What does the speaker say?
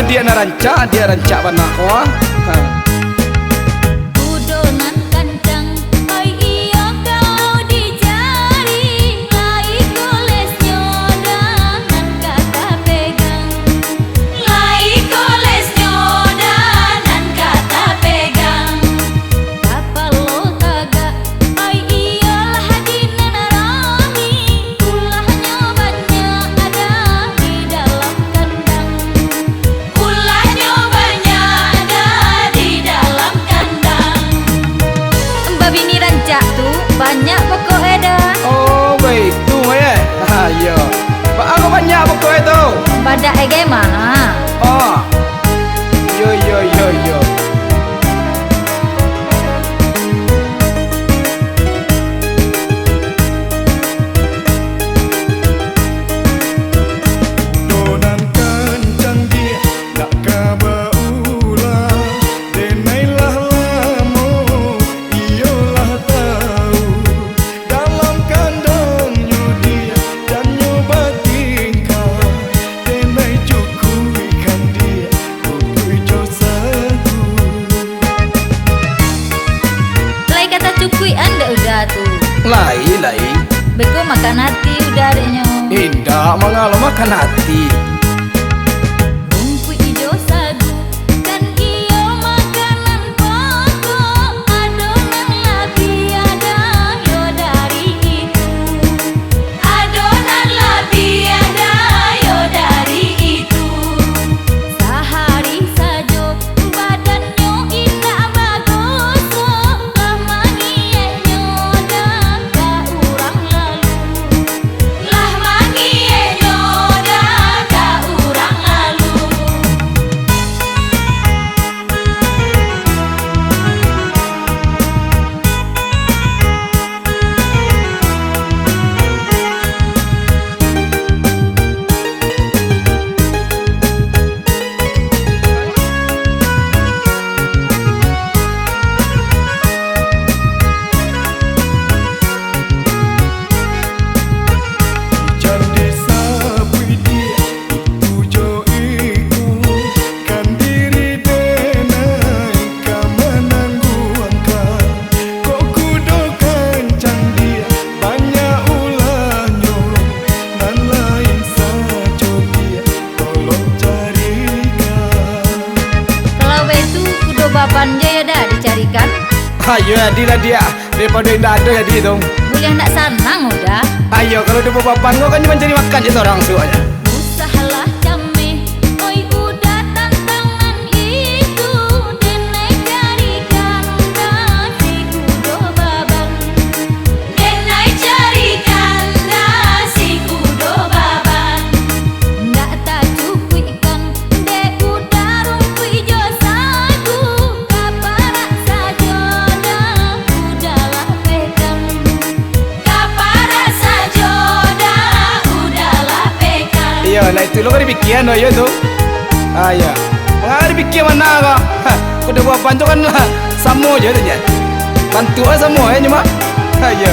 dia rancak benak ko. Udonan kandang, oi iyo kalau dicari, lai koles nyodanan kata pegang, lai koles nyodanan kata pegang. Kapal lo taga, oi iyo lah dinan rami, ulah nyobanya ada di dalam kandang, ulah nyobanya ada di dalam kandang. Babi ni rancak tu banyak pokok eda, Oh, begitu ya. Ayo. Pak aku banyak pokok itu. pada ege mah. Oh. Yo yo yo yo. Donan kancang dia nak kaba ulah, denailah lamo iyalah tahu. Dalam kandangnya dia dan nyoba tingkah, denai cukuikan dia ukui josaku. Lai kata cukui anda udah tu, Lai. beko makan hati udah adanya. Indah mengalau makan hati. Rumput hijau sagu kan iyo makanan pokok, adonan labi ada yo dari itu, adonan labi ada yo dari itu. Sehari saja badannya indah bagus, lah mangienyo dah ka urang lalu, lah mangienyo dah ka urang lalu. Jadi sabui dia itu jo iko, kan diri denai kamanangguangka. Kok kudo kancang dia banyak ulahnya, nan lain saja dia tolong carikan. Kalau begitu kudo baban jaya dah dicarikan, Ayo adilah dia. Daripada indah ada ya dia dong. boleh nak sanang udah. Ayo kalau dia bapak kau kan cuma cari makan je orang semuanya. Usahalah kami, oi udah tantangan itu, denai carikan nasi kudo babang, denai carikan nasi kudo babang. Ndak tak cukuikan, de udah rumput hijau sagu, kaparak saja dah udahlah pegang, kaparak saja dah udahlah pegang. Iya, lah itu lo kan dibikian ayo tu. Ayo. Mengalir bikin mana kau? Kau dah buat bantu kan lah. Sama je tu je. Bantu lah sama cuma. Ayo.